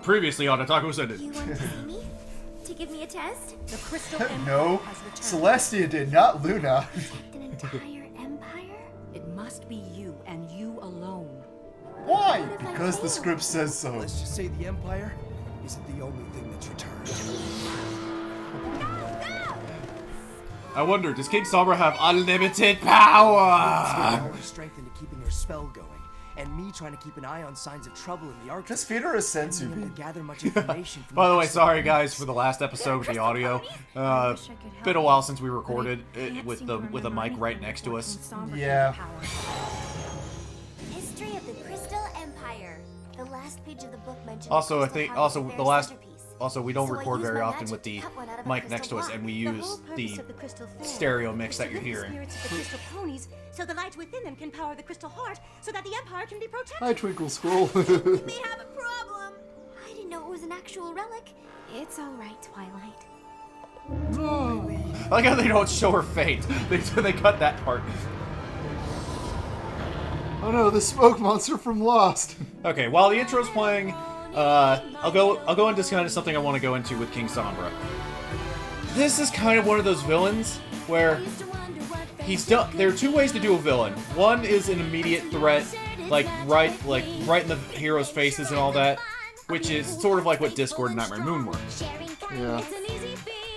Previously on Otaku Ascended. You want to see me? To give me a test? The Crystal Empire No, has returned. Celestia did, not Luna. Protect an entire empire? It must be you and you alone. Why? Because the script says so. Let's just say the Empire isn't the only thing that's returned. I wonder, does King Sombra have unlimited power? More strength into keeping her spell going, and me trying to keep an eye on signs of trouble in the Arctic. Just feed her a And sensu being able bean. to gather much information from By the way, crystal sorry ponies. guys for the last episode with the audio. Been a while since we recorded it with a mic right next to us. Yeah. History of the Crystal Empire. The last page of the book mentions Also, I Crystal think Heart as also their the last centerpiece. also we don't So I record used very my often magic with to the cut one out of a mic crystal next to us, block. and we The use whole purpose the of the crystal fan stereo mix is that to you're lift the hearing. spirits of the crystal ponies, so the light within them can power the crystal heart, so that the empire can be protected. Hi, Twinkle Scroll. We may have a problem. I didn't know it was an actual relic. It's all right, Twilight. I like how they don't show her fate. They cut that part. Oh no, the smoke monster from Lost. Okay, while the intro's playing, I'll go into kind of something I want to go into with King Sombra. This is kind of one of those villains where he's done. There are two ways to do a villain. One is an immediate threat, like right in the hero's faces and all that, which is sort of like what Discord and Nightmare Moon were. Yeah.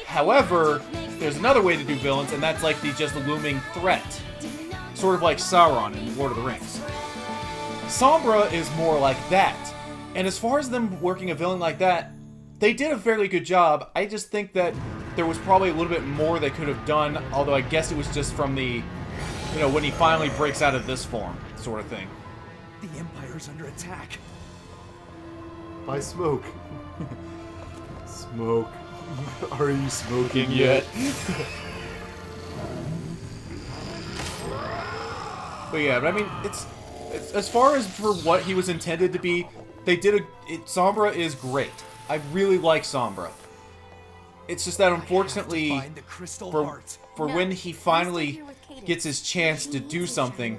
However, there's another way to do villains, and that's like the just looming threat. Sort of like Sauron in Lord of the Rings. Sombra is more like that. And as far as them working a villain like that, they did a fairly good job. I just think that there was probably a little bit more they could have done, although I guess it was just from the, you know, when he finally breaks out of this form, sort of thing. The Empire's under attack. By smoke. Smoke. Are you smoking Yet. But yeah, but I mean, it's as far as for what he was intended to be, they did Sombra is great. I really like Sombra. It's just that unfortunately, Find the crystal for heart. when he finally gets his chance to do something,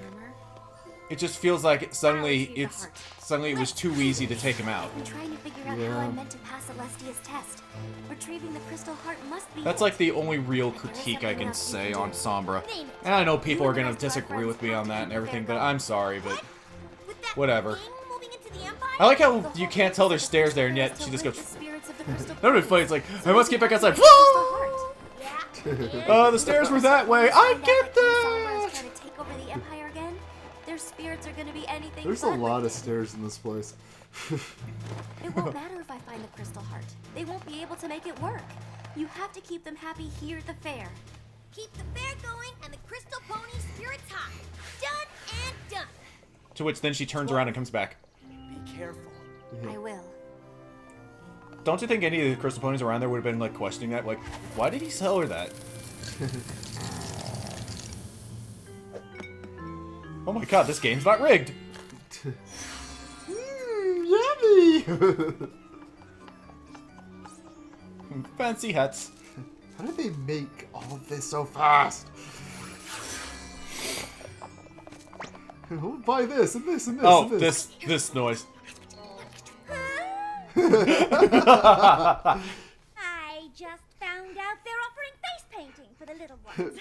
it just feels like suddenly it was too easy to take him out. I'm trying to figure out how I'm meant to pass Celestia's test. Retrieving the crystal heart must be. That's like the only real critique I can say on Sombra. And I know people are gonna disagree with me on that and everything, but I'm sorry, but whatever. I like how you can't tell there's stairs there, and yet she just goes. That would be funny. It's like I must get back outside. The stairs were that way. I get that. Trying to take over the empire again. Their spirits are going to be anything. There's a lot of stairs in this place. It won't matter if I find the crystal heart. They won't be able to make it work. You have to keep them happy here at the fair. Keep the fair going and the crystal pony spirits high. Done and done. To which then she turns around and comes back. Be careful. I will. Don't you think any of the crystal ponies around there would have been like questioning that? Like, why did he sell her that? Oh my god, this game's not rigged! Yummy! Fancy hats. How did they make all of this so fast? We'll buy this and this and this Oh, and this. this noise. I just found out they're offering face painting for the little ones.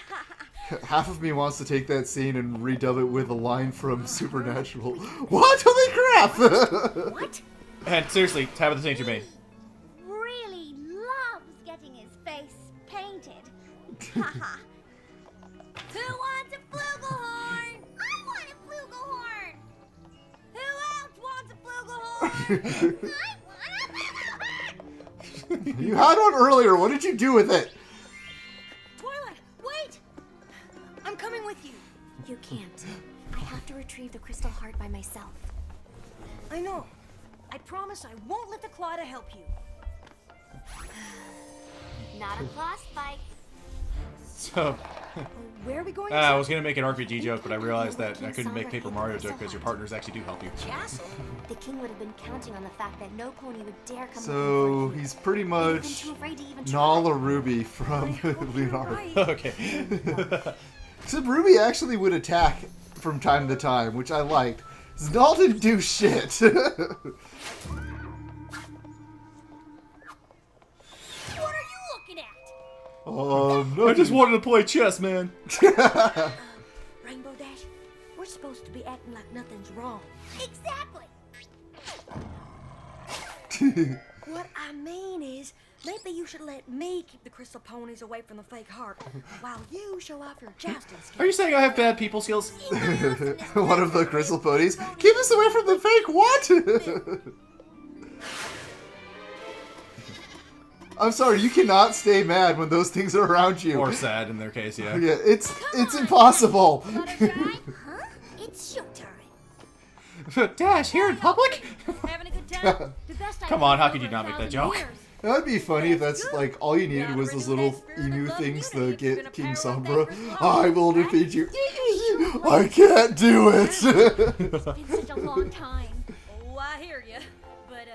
Half of me wants to take that scene and redub it with a line from Supernatural. What? Holy crap! What? And seriously, Tabitha St. Germain. Really loves getting his face painted. Haha. Who wants a flugelhorn? I want a flugelhorn. Who else wants a flugelhorn? I want a flugelhorn. You had one earlier. What did you do with it? Twilight, wait! I'm coming with you. You can't. I have to retrieve the crystal heart by myself. I know. I promise I won't let the claw to help you. Not a class fight. So, Where are we going? I was gonna make an RPG joke, but I realized that I couldn't make Paper Mario joke because your partners actually do help you. Castle. The king would have been counting on the fact that no pony would dare come. So he's pretty much Nala Ruby from Leonardo. Okay. Except Ruby actually would attack from time to time, which I liked. Nala didn't do shit. No, I just wanted to play chess, man. Rainbow Dash, we're supposed to be acting like nothing's wrong. Exactly. What I mean is, maybe you should let me keep the crystal ponies away from the fake heart, while you show off your jousting skills. Are you saying I have bad people skills? One of the crystal ponies. Keep us away from the fake what? I'm sorry, you cannot stay mad when those things are around you. Or sad in their case, yeah. Yeah, it's impossible. Huh? It's showtime. Dash, here in public? Having a good time? The best Come on, how could you not make that joke? That'd be funny if that's like all you needed was those little emu things to get King Sombra. I will defeat you. I can't do it. It's been such a long time. Oh, I hear you. But,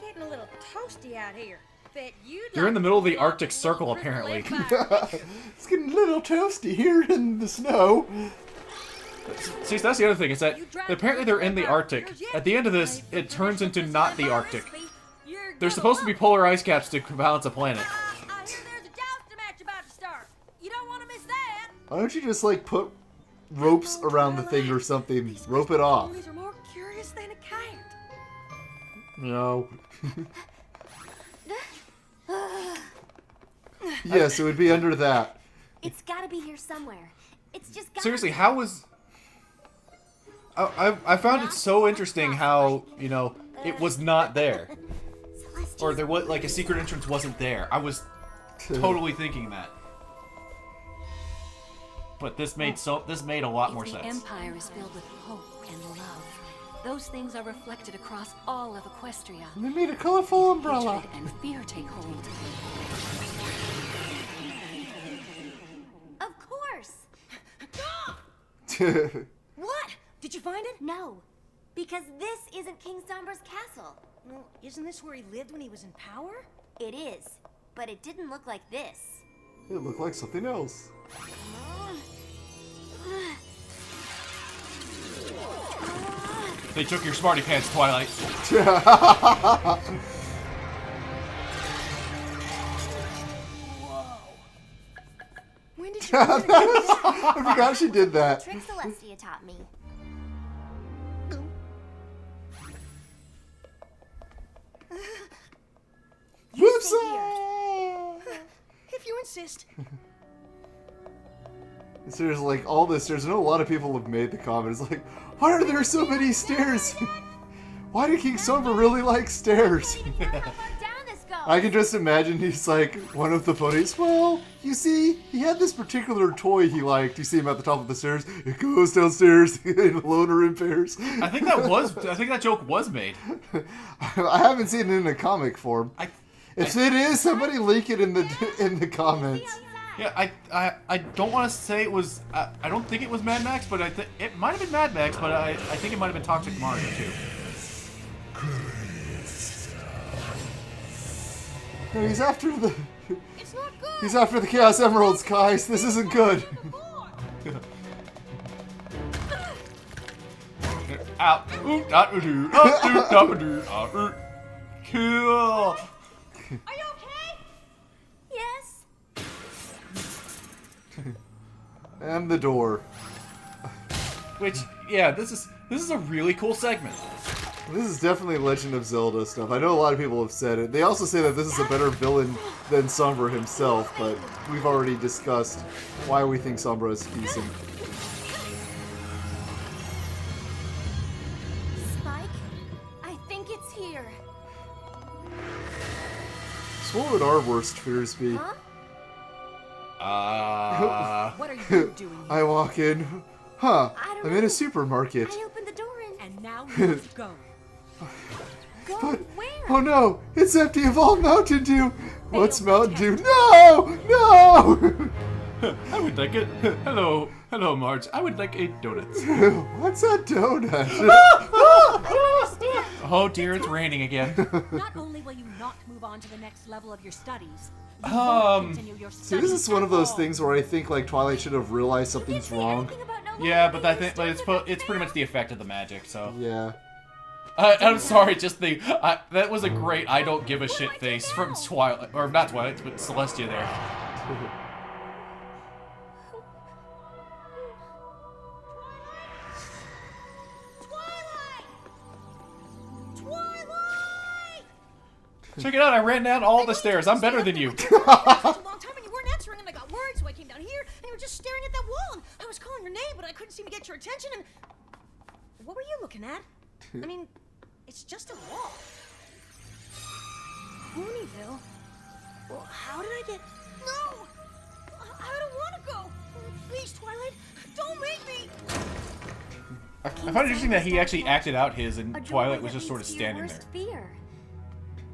getting a little toasty out here. Bet You're in the middle of the Arctic Circle, apparently. It's getting a little toasty here in the snow. See, that's the other thing, is that apparently they're in the Arctic. At the end of this, it turns into not the Arctic. There's supposed to be polar ice caps to balance a planet. I hear there's a jousting match about to start. You don't want to miss that. Why don't you just like put ropes around the thing or something? Rope it off. Ponies are more curious than a cat. No. Yes, it would be under that. It's gotta be here somewhere. It's just gotta Seriously, how was... I found it so interesting how, you know, it was not there. Or there was, like, a secret entrance wasn't there. I was totally thinking that. But this made a lot more The sense. Empire is filled with hope and love. Those things are reflected across all of Equestria. They made a colorful umbrella. Hatred and fear take hold. Of course! What? Did you find it? No. Because this isn't King Sombra's castle. Well, isn't this where he lived when he was in power? It is. But it didn't look like this. It looked like something else. They took your smarty pants, Twilight. When did you I forgot she did that. Trick Celestia taught me. Whoops! If you insist. Seriously, like all this, there's a lot of people have made the comments like, why are there so many stairs? Why did King Sombra really like stairs? How far down this goes? I can just imagine he's like one of the ponies. Well, you see, he had this particular toy he liked. You see him at the top of the stairs. It goes downstairs and loner impairs. I think that joke was made. I haven't seen it in a comic form. If it is, somebody link it in the comments. Yeah, I don't want to say it was. I don't think it was Mad Max, but it might have been Mad Max, but I think it might have been Toxic Mario too. No, he's after the. It's not good. He's after the Chaos Emeralds, guys. This isn't good. Out. Cool. Are you okay? Yes? And the door. Which, yeah, this is a really cool segment. This is definitely Legend of Zelda stuff. I know a lot of people have said it. They also say that this is a better villain than Sombra himself, but we've already discussed why we think Sombra is decent. Spike? I think it's here. So what would our worst fears be? Huh? What are you doing here? I walk in. Huh, I don't I'm in know. a supermarket. I opened the door and... And now you must go. Go But, where? oh no, it's empty of all Mountain Dew. What's Mountain Dew? No! No! I would like it. Hello, Marge. I would like a donut. What's a donut? Oh dear, it's raining again. Not only will you not move on to the next level of your studies, you Um, won't continue your See, studies this is one of at those all. things where I think like Twilight should have realized something's wrong. Yeah, but I think it's pretty much the effect of the magic. So Yeah. I'm sorry, just the that was a great I don't give a shit face from Twilight, or not Twilight, but Celestia there. Check it out, I ran down all the stairs. I'm better than you. A long time and you weren't answering, and I got worried, so I came down here, and you were just staring at that wall. And I was calling your name, but I couldn't seem to get your attention. And what were you looking at? I mean, it's just a wall. Ponyville. Well, how did I get? No, I don't want to go. Please, Twilight, don't make me. I find it interesting that he actually acted out his, and A doorway Twilight was that just sort of leads to your standing worst there. fear.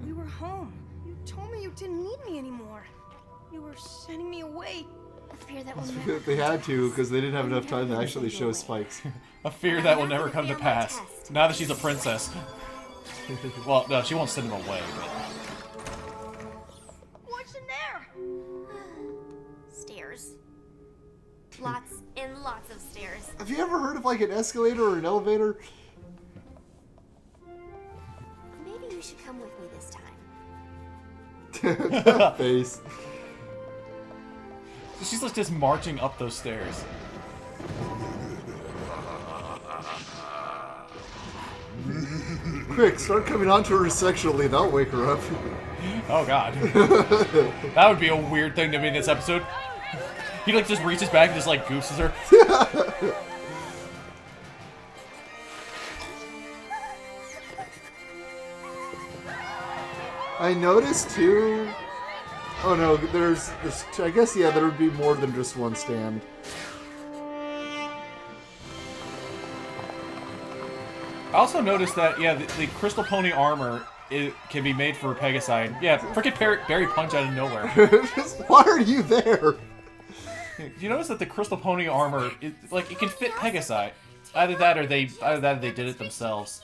We were home. You told me you didn't need me anymore. You were sending me away. A fear that will never. They had to because they didn't have enough time to actually show spikes. A fear that will never come to pass. Now that she's a princess. Well, no, she won't send him away, but... What's in there? Stairs. Lots and lots of stairs. Have you ever heard of like an escalator or an elevator? Maybe you should come with me this time. That face. She's like just marching up those stairs. Quick, start coming onto her sexually. That'll wake her up. Oh god. That would be a weird thing to be in this episode. He like just reaches back and just like gooses her. I noticed too. Oh no, there's I guess yeah, there would be more than just one stand. I also noticed that, yeah, the Crystal Pony armor can be made for Pegasi. Yeah, frickin' Barry Punch out of nowhere. Why are you there? You notice that the Crystal Pony armor, it can fit Pegasi. Either that or they did it themselves.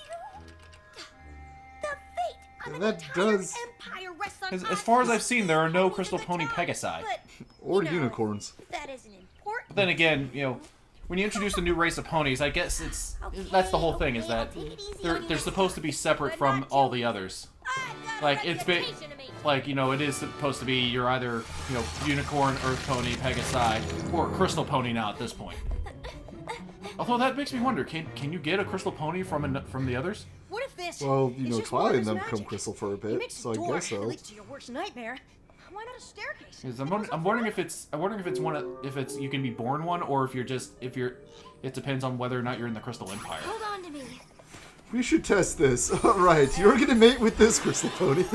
The fate of And an that entire does- empire rests on As us. far as I've seen, there are no Crystal Pony Pegasi. But, Or you know, unicorns. That isn't important. But then again, you know, when you introduce a new race of ponies, I guess that's the whole thing, is that they're supposed to be separate from all the others. Like, it's big, like, you know, it is supposed to be you're either, you know, unicorn, earth pony, Pegasi, or crystal pony now at this point. Although that makes me wonder, can you get a crystal pony from the others? What if this? Well, you is know, just Twilight and Warner's them become magic? crystal for a You bit, make so I door guess that so. leads to your worst nightmare. Why not a staircase? Because I'm wondering if it's you can be born one, or if it depends on whether or not you're in the Crystal Empire. Hold on to me. We should test this. Alright, you're gonna mate with this Crystal Pony.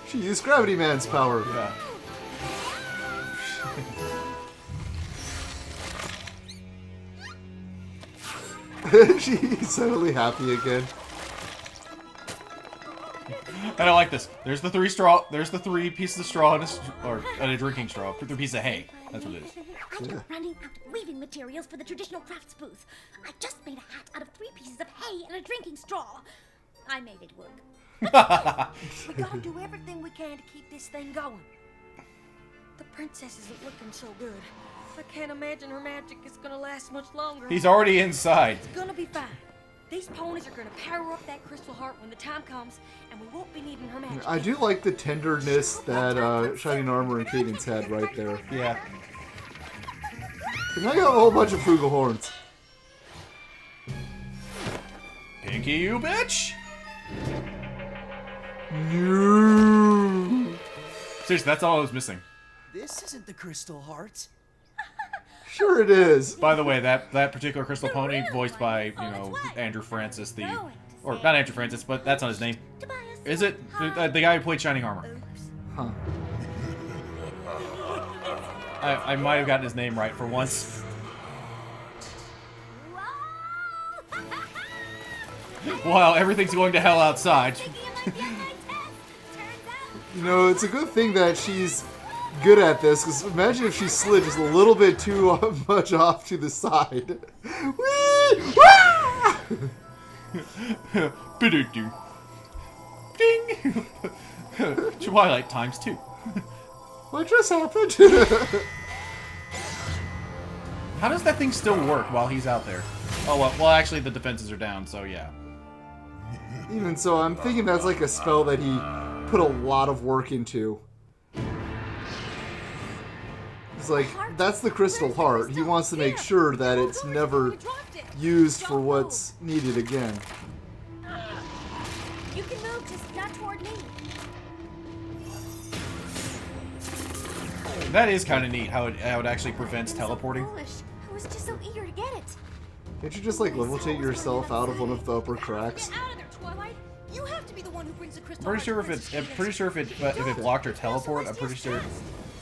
She used Gravity Man's power. Yeah. She's suddenly happy again. And I like this. There's the three straw. There's the three pieces of straw and a drinking straw. 3 pieces of hay. That's what it is. I keep running out of weaving materials for the traditional crafts booth. I just made a hat out of 3 pieces of hay and a drinking straw. I made it work. We gotta do everything we can to keep this thing going. The princess isn't looking so good. I can't imagine her magic is gonna last much longer. He's already inside. It's gonna be fine. These ponies are gonna power up that crystal heart when the time comes, and we won't be needing her magic. I do like the tenderness that Shining Armor and Cadence had right there. Yeah. And I got a whole bunch of Fugal horns. Pinky, you bitch! No. Seriously, that's all I was missing. This isn't the Crystal Heart. Sure it is. By the way, that particular Crystal Pony, voiced by, you know, Andrew Francis, or not Andrew Francis, but that's not his name. Is it? The guy who played Shining Armor. Huh. I might have gotten his name right for once. While everything's going to hell outside. You know, it's a good thing that she's good at this, because imagine if she slid just a little bit too much off to the side. Whee! Wah! Bidoo-doo. Ding! Twilight times 2. What just happened? How does that thing still work while he's out there? Oh, well, actually, the defenses are down, so yeah. Even so, I'm thinking that's like a spell that he put a lot of work into. It's like, that's the crystal heart. He wants to make sure that it's never used for what's needed again. You can move, just not toward me. That is kind of neat how it actually prevents teleporting. Foolish. I was just so eager to get it. Can't you just like levitate yourself out of one of the upper cracks? Get out of there, Twilight. You have to be the one who brings the crystal. I'm pretty sure if it blocked her teleport, I'm pretty sure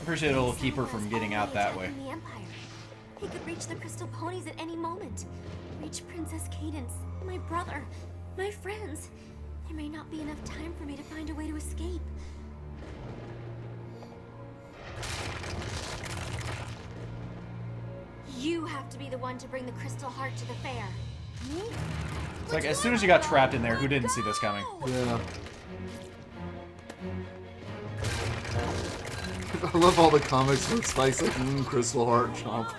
it'll keep her from getting out that way. In the Empire. He could reach the crystal ponies at any moment. Reach Princess Cadence, my brother, my friends. There may not be enough time for me to find a way to escape. You have to be the one to bring the crystal heart to the fair. Me? It's like, as soon as you got trapped in there, who didn't see this coming? Yeah. I love all the comics where Spike's like, crystal heart chomp.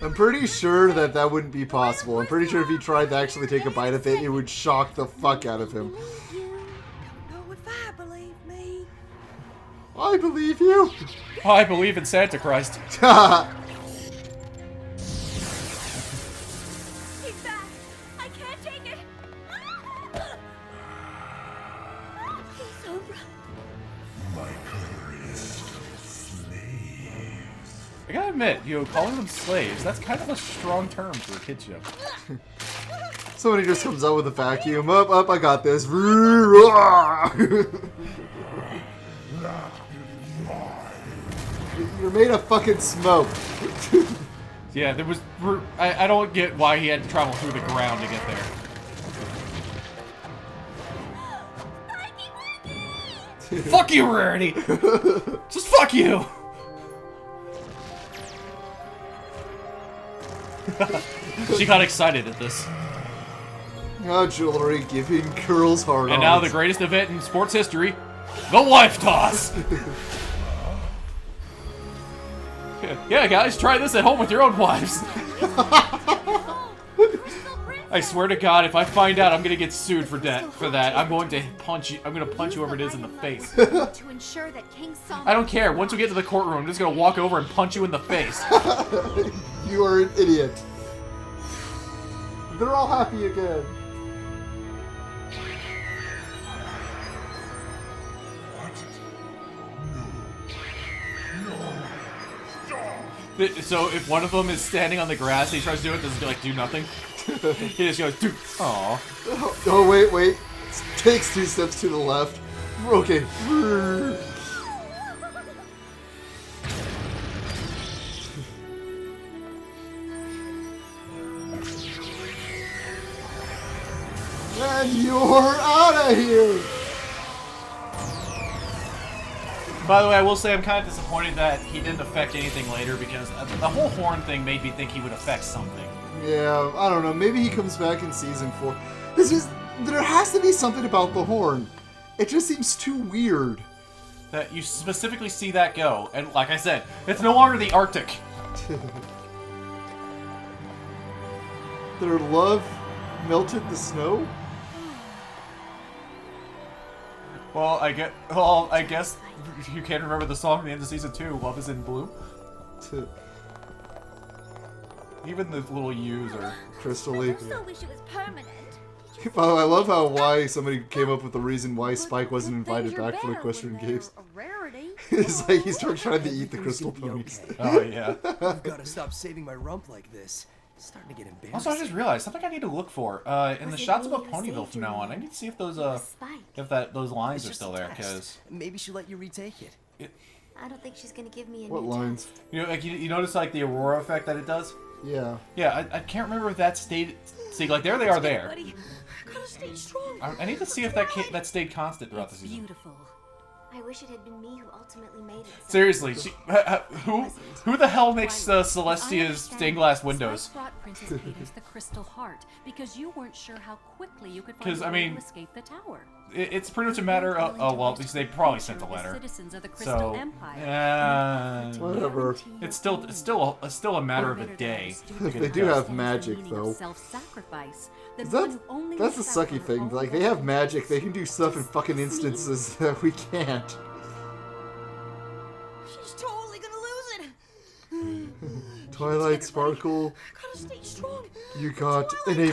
I'm pretty sure that wouldn't be possible. I'm pretty sure if he tried to actually take a bite of it, it would shock the fuck out of him. Don't know if I believe me. I believe you. I believe in Santa Christ. He's back. I can't take it. Sombra. I gotta admit, calling them slaves, that's kind of a strong term for a kid show. Somebody just comes out with a vacuum. Up, I got this. You're made of fucking smoke. Yeah, there was... I don't get why he had to travel through the ground to get there. Fuck you, Rarity! Just fuck you! She got excited at this. Oh, jewelry giving girls hard And now the greatest event in sports history, the wife toss! Yeah, guys, try this at home with your own wives. I swear to God, if I find out I'm gonna get sued for that, I'm going to punch you. I'm gonna punch whoever it is in the face. To ensure that King Sombra. I don't care. Once we get to the courtroom, I'm just gonna walk over and punch you in the face. You are an idiot. They're all happy again. So if one of them is standing on the grass, he tries to do it. Does it like do nothing? He just goes, dude. Aw. Oh wait. Takes 2 steps to the left. Okay. And you're out of here. By the way, I will say I'm kind of disappointed that he didn't affect anything later because the whole horn thing made me think he would affect something. Yeah, I don't know. Maybe he comes back in season 4. There has to be something about the horn. It just seems too weird. That you specifically see that go, and like I said, it's no longer the Arctic. Their love melted the snow? Well, I guess you can't remember the song at the end of season 2, Love is in Blue. Even the little U's are Crystally. I also wish it was permanent. By the way, I love why somebody came up with the reason why Spike wasn't invited back for the Equestrian Games. A rarity. It's like he started trying to eat the crystal ponies. Oh, yeah. I've got to stop saving my rump like this. It's starting to get embarrassing. Also, I just realized something I need to look for in the shots about Ponyville from now on. I need to see if those those lines It's are just still a there, test. because Maybe she'll let you retake it. I don't think she's gonna give me a What new lines? test. like you notice like the aurora effect that it does. Yeah. Yeah, I can't remember if that stayed. See, like there they are there. Buddy, I gotta stay strong. I need to see if that stayed constant throughout the It's season. beautiful. I wish it had been me who ultimately made it. so- Seriously, who the hell makes Celestia's stained glass windows? Spike brought Princess Cadence the Crystal Heart because you weren't sure how quickly you could 'Cause, find I a way mean, to escape the tower. It's pretty much a matter of, oh well, because they probably sent a letter. Citizens of the Crystal So, Empire. Whatever. it's still a matter of a day. They do have magic, though. Self-sacrifice. That's the sucky thing. Like, they have magic. They can do stuff in fucking instances that we can't. She's totally gonna lose it. Twilight Sparkle, Gotta stay strong. you got an A-.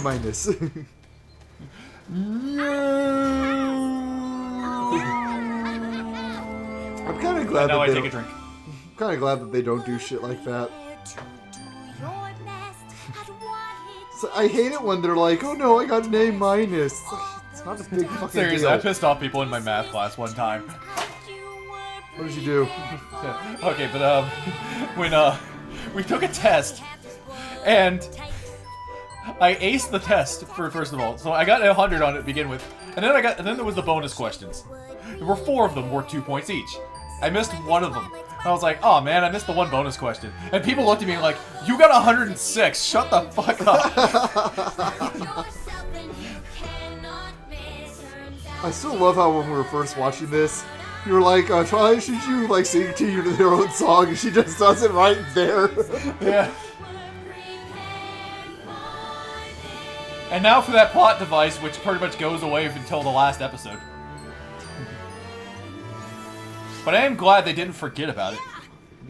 I'm kind of glad Now I that take a drink. I'm kind of glad that they don't do shit like that. So I hate it when they're like, "Oh no, I got an A-." It's not a big fucking Seriously, I deal. pissed off people in my math class one time. What did you do? Okay, but when we took a test, and I aced the test first of all, so I got 100 on it to begin with, and then there was the bonus questions. There were 4 of them, worth 2 points each. I missed one of them. I was like, oh man, I missed the one bonus question. And people looked at me like, you got 106, shut the fuck up. I still love how when we were first watching this, you were like, Twilight, should you like sing to you their own song? And she just does it right there. Yeah. And now for that plot device, which pretty much goes away until the last episode. But I am glad they didn't forget about it.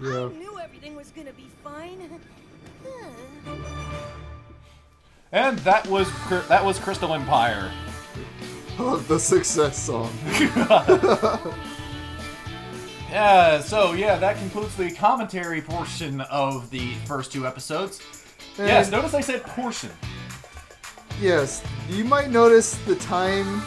Yeah. I knew everything was gonna be fine. And that was Crystal Empire. The success song. Yeah, so yeah, that concludes the commentary portion of the first 2 episodes. And Yes, notice I said portion. yes, you might notice the time.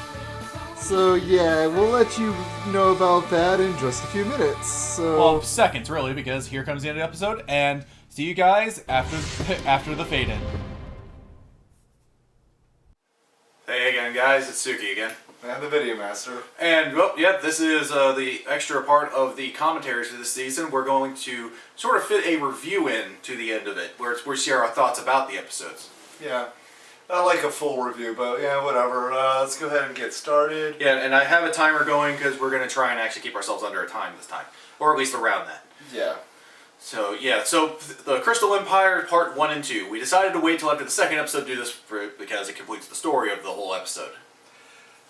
So yeah, we'll let you know about that in just a few minutes. So Well, seconds really, because here comes the end of the episode, and see you guys after the fade in. Hey again, guys, it's Suki again. and the Video Master. And, well, yeah, this is the extra part of the commentaries for this season. We're going to sort of fit a review in to the end of it, where we share our thoughts about the episodes. Yeah. Not like a full review, but yeah, whatever. Let's go ahead and get started. Yeah, and I have a timer going because we're going to try and actually keep ourselves under a time this time. Or at least around that. Yeah. So, yeah, so the Crystal Empire Part 1 and 2. We decided to wait till after the second episode to do this because it completes the story of the whole episode.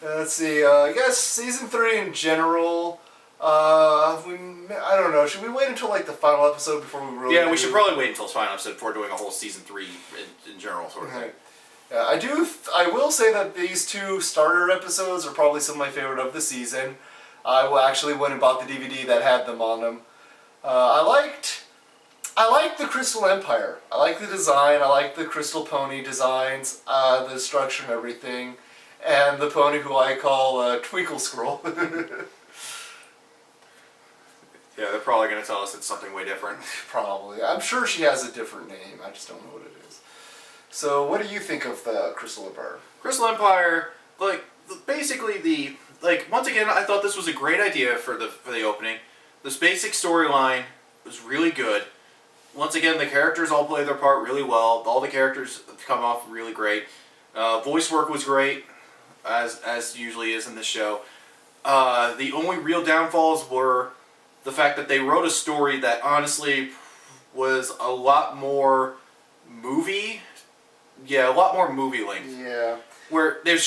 Let's see, I guess Season 3 in general, I don't know, should we wait until like the final episode before we really Yeah, we should probably wait until the final episode before doing a whole Season 3 in general sort of thing. Yeah, I will say that these 2 starter episodes are probably some of my favorite of the season. I actually went and bought the DVD that had them on them. I liked the Crystal Empire. I like the design, I like the Crystal Pony designs, the structure and everything. And the pony who I call Twinkle Scroll. Yeah, they're probably going to tell us it's something way different. Probably. I'm sure she has a different name. I just don't know what it is. So, what do you think of the Crystal Empire? Crystal Empire, basically once again, I thought this was a great idea for the opening. This basic storyline was really good. Once again, the characters all play their part really well. All the characters come off really great. Voice work was great, as usually is in this show. The only real downfalls were the fact that they wrote a story that honestly was a lot more movie. Yeah, a lot more movie-linked. Yeah. Where there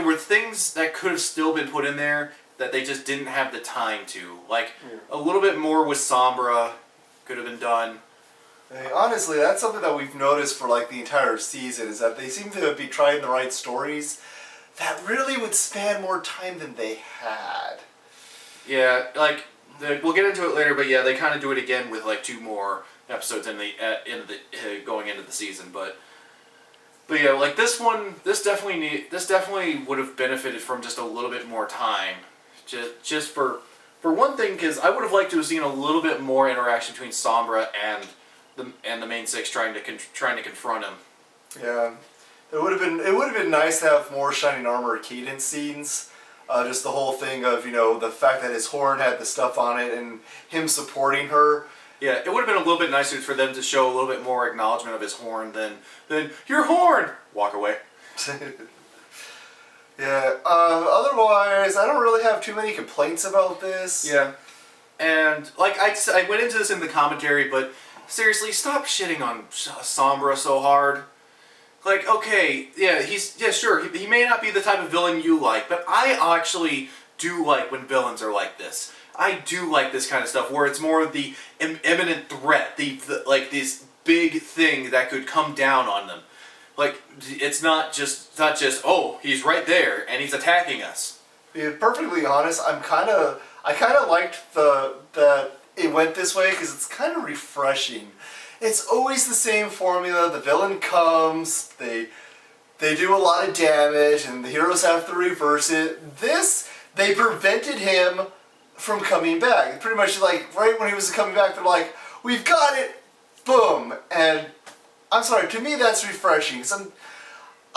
were things that could have still been put in there that they just didn't have the time to. Like, a little bit more with Sombra could have been done. Hey, honestly, that's something that we've noticed for like the entire season, is that they seem to be trying to write stories that really would span more time than they had. Yeah, we'll get into it later, but yeah, they kind of do it again with like 2 more episodes going into the season, but yeah, like this definitely would have benefited from just a little bit more time, just for one thing, because I would have liked to have seen a little bit more interaction between Sombra and the main 6 trying to confront him. Yeah, it would have been nice to have more Shining Armor Cadence scenes. Just the whole thing of, you know, the fact that his horn had the stuff on it and him supporting her. Yeah, it would have been a little bit nicer for them to show a little bit more acknowledgement of his horn than your horn! Walk away. Yeah, otherwise, I don't really have too many complaints about this. Yeah. And, like, I went into this in the commentary, but seriously, stop shitting on Sombra so hard. Like, okay, yeah, sure, he may not be the type of villain you like, but I actually do like when villains are like this. I do like this kind of stuff where it's more of the imminent threat, like this big thing that could come down on them. Like, it's not just oh, he's right there and he's attacking us. To be perfectly honest, I kind of liked that it went this way because it's kind of refreshing. It's always the same formula. The villain comes, they do a lot of damage, and the heroes have to reverse it. This, they prevented him from coming back. Pretty much like right when he was coming back, they're like, "We've got it!" Boom! And I'm sorry, to me that's refreshing.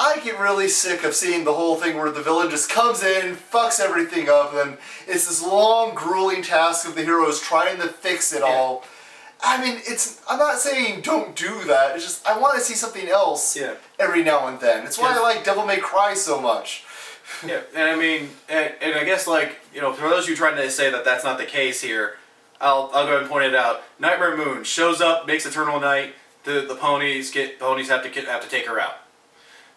I get really sick of seeing the whole thing where the villain just comes in, fucks everything up, and it's this long, grueling task of the heroes trying to fix it all. I mean, I'm not saying don't do that, it's just, I want to see something else every now and then. It's why I like Devil May Cry so much. Yeah, and I mean, and I guess, like, you know, for those of you trying to say that that's not the case here, I'll go ahead and point it out. Nightmare Moon shows up, makes Eternal Night, the ponies have to take her out.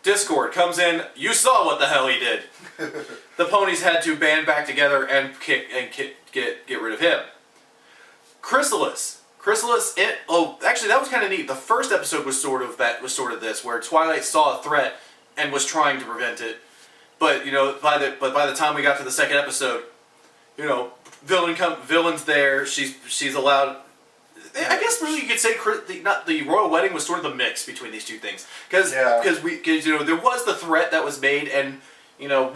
Discord comes in, you saw what the hell he did. The ponies had to band back together and get rid of him. Chrysalis, actually that was kind of neat. The first episode was sort of this, where Twilight saw a threat and was trying to prevent it. But you know, by the time we got to the second episode, you know, villain's there. She's allowed. I guess really you could say the royal wedding was sort of the mix between these two things, because you know there was the threat that was made, and you know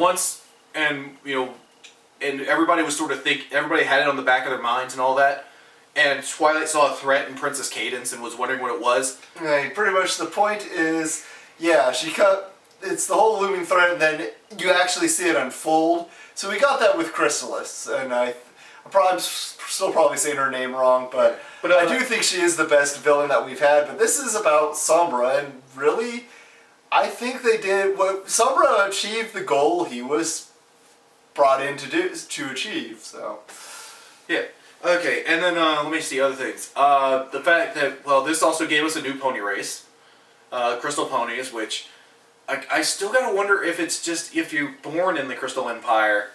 and everybody was sort of everybody had it on the back of their minds and all that, and Twilight saw a threat in Princess Cadence and was wondering what it was. Right, pretty much the point is, yeah, it's the whole looming threat, and then you actually see it unfold. So we got that with Chrysalis, and I'm still probably saying her name wrong, but I do think she is the best villain that we've had. But this is about Sombra, and really, I think they did what Sombra achieved the goal he was brought in to achieve. So, yeah, okay, and then let me see other things. The fact that this also gave us a new pony race, Crystal Ponies, which I still gotta wonder if it's just if you're born in the Crystal Empire.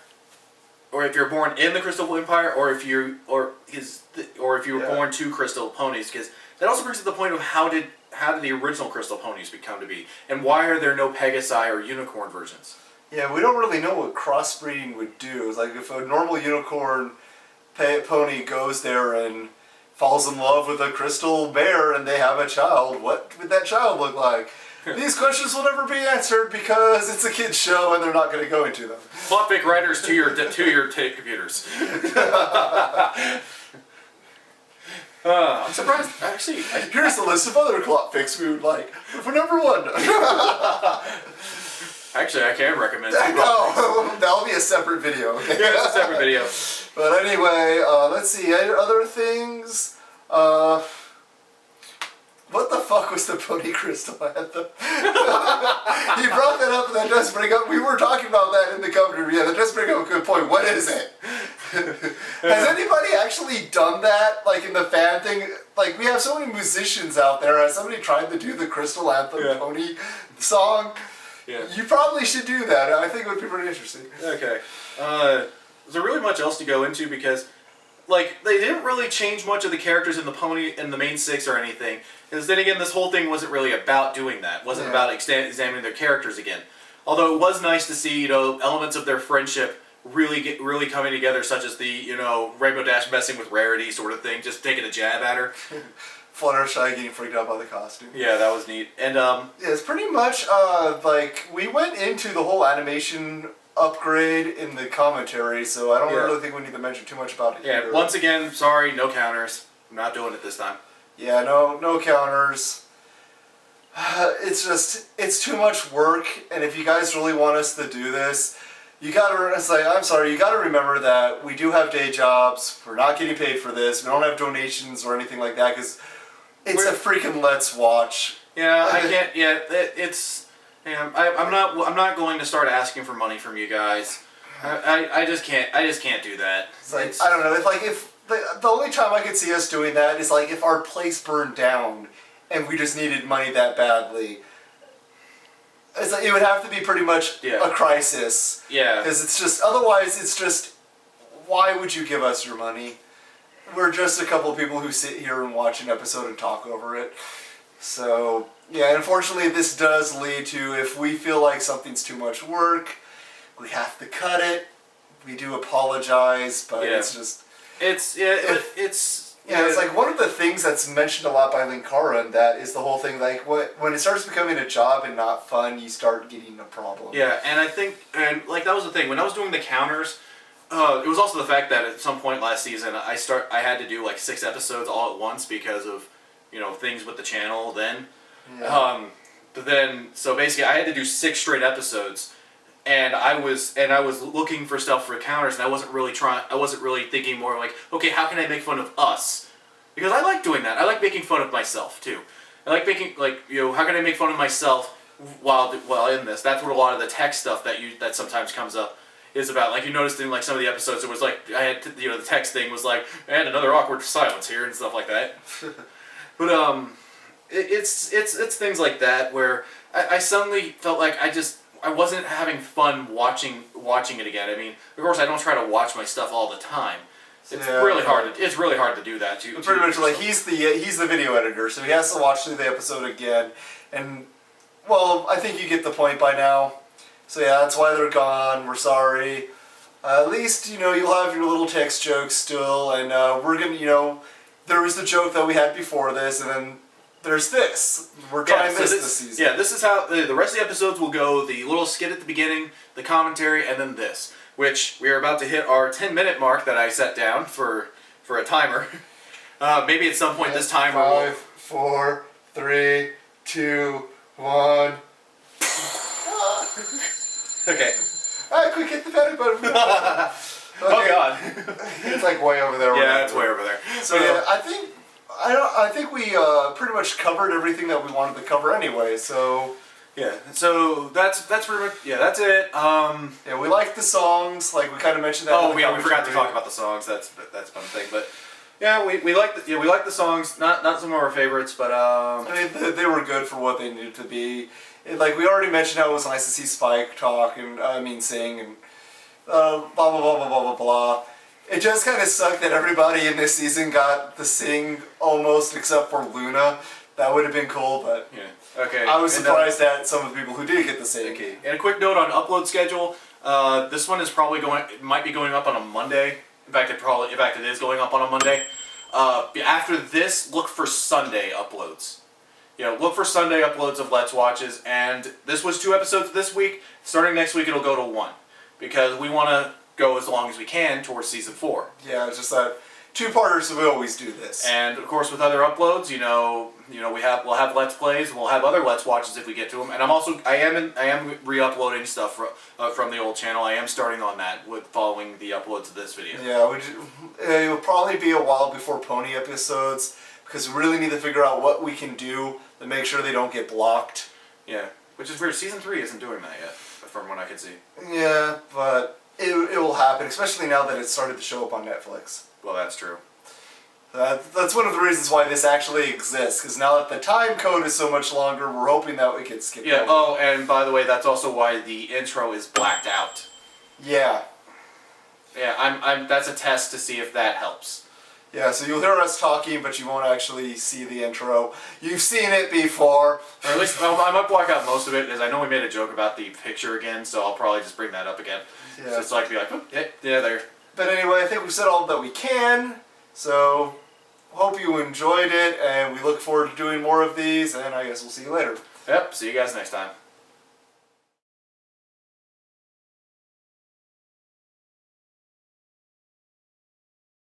Or if you're born in the Crystal Empire, or if you were born to Crystal Ponies, because that also brings to the point of how did the original Crystal Ponies become to be, and why are there no Pegasi or unicorn versions? Yeah, we don't really know what crossbreeding would do. It's like if a normal unicorn pony goes there and falls in love with a crystal bear and they have a child, what would that child look like? These questions will never be answered because it's a kid's show and they're not going to go into them. Plotfic writers to your tape computers. I'm surprised. Actually, here's the list of other plotfics we would like. For number one. Actually, I can recommend. No, that'll be a separate video. Okay? Yeah, it's a separate video. But anyway, let's see. Other things. What the fuck was the Pony Crystal Anthem? He brought that up, and that does bring up. We were talking about that in the commentary. Yeah, that does bring up a good point. What is it? Has anybody actually done that, like in the fan thing? Like, we have so many musicians out there. Has somebody tried to do the Crystal Anthem Pony song? Yeah. You probably should do that. I think it would be pretty interesting. Okay. Is there really much else to go into? Because, like, they didn't really change much of the characters in the main six or anything. Because then again, this whole thing wasn't really about doing that. It wasn't about examining their characters again. Although it was nice to see, you know, elements of their friendship really coming together, such as the, you know, Rainbow Dash messing with Rarity sort of thing, just taking a jab at her. Fluttershy getting freaked out by the costume. Yeah, that was neat. And yeah, it's pretty much like we went into the whole animation upgrade in the commentary, so I don't really think we need to mention too much about it. Yeah, either. Once again, sorry, no counters. I'm not doing it this time. Yeah, no counters. It's too much work, and if you guys really want us to do this, you gotta, it's like, I'm sorry, you gotta remember that we do have day jobs, we're not getting paid for this, we don't have donations or anything like that, because it's a freaking Let's Watch. Yeah, I can't, I'm not going to start asking for money from you guys. I just can't do that. It's like, I don't know, if the only time I could see us doing that is like if our place burned down and we just needed money that badly. It's like, it would have to be pretty much a crisis. Yeah. Because it's just, otherwise it's just, why would you give us your money? We're just a couple of people who sit here and watch an episode and talk over it. So, yeah, unfortunately this does lead to, if we feel like something's too much work, we have to cut it. We do apologize, but it's just... It's like one of the things that's mentioned a lot by Linkara, and that is the whole thing, like, when it starts becoming a job and not fun, you start getting a problem. Yeah, and I think, and like that was the thing, when I was doing the counters, it was also the fact that at some point last season, I had to do like 6 episodes all at once because of, things with the channel then. Yeah. But then, so basically I had to do 6 straight episodes. And I was looking for stuff for counters, and I wasn't really thinking more like, okay, how can I make fun of us? Because I like doing that. I like making fun of myself too. I like making how can I make fun of myself while in this? That's what a lot of the tech stuff that sometimes comes up is about. Like you noticed in like some of the episodes, it was like I had the text thing was like, and another awkward silence here and stuff like that. But it's things like that where I suddenly felt like I wasn't having fun watching it again. I mean, of course, I don't try to watch my stuff all the time. It's really hard. It's really hard to do that too. Pretty much, like he's the video editor, so he has to watch through the episode again. And well, I think you get the point by now. So yeah, that's why they're gone. We're sorry. At least you'll have your little text jokes still, and we're gonna there was the joke that we had before this, and then. There's this. We're trying this season. Yeah, this is how the rest of the episodes will go. The little skit at the beginning, the commentary, and then this. Which we are about to hit our 10-minute mark that I set down for a timer. Maybe at some point this timer will... 5, 4, 3, 2, 1... Okay. Quick, hit the panic button. Okay. Oh god. It's like way over there. Yeah, it's way over there. So yeah, I think we pretty much covered everything that we wanted to cover anyway, so... Yeah, so that's pretty much... Yeah, that's it. Yeah, we like the songs, like we kind of mentioned that. Oh, yeah, we forgot to talk about the songs, that's a fun thing, but... Yeah, we like the songs, not some of our favorites, but... I mean, they were good for what they needed to be. Like, we already mentioned how it was nice to see Spike talk, and, sing, and... blah, blah, blah, blah, blah, blah, blah. It just kind of sucked that everybody in this season got to sing almost except for Luna. That would have been cool, but yeah. Okay. I was surprised at some of the people who did get to sing. Okay. And a quick note on upload schedule. This one is probably might be going up on a Monday. In fact, it is going up on a Monday. After this, look for Sunday uploads. Look for Sunday uploads of Let's Watches. And this was 2 episodes this week. Starting next week, it'll go to 1 because we want to go as long as we can towards season 4. Yeah, it's just that 2-parters, so we always do this. And of course, with other uploads, we'll have Let's Plays, and we'll have other Let's Watches if we get to them. And I am re-uploading stuff from the old channel. I am starting on that following the uploads of this video. Yeah, it'll probably be a while before Pony episodes because we really need to figure out what we can do to make sure they don't get blocked. Yeah, which is weird. Season 3 isn't doing that yet, from what I can see. Yeah, but. It will happen, especially now that it's started to show up on Netflix. Well, that's true. That's one of the reasons why this actually exists, because now that the time code is so much longer, we're hoping that we can skip over. Oh, and by the way, that's also why the intro is blacked out. Yeah. Yeah, that's a test to see if that helps. Yeah, so you'll hear us talking, but you won't actually see the intro. You've seen it before. Or at least, I might block out most of it, because I know we made a joke about the picture again, so I'll probably just bring that up again. Yeah. So it's like, be like, oh, yeah, there. But anyway, I think we've said all that we can, so hope you enjoyed it, and we look forward to doing more of these, and I guess we'll see you later. Yep, see you guys next time.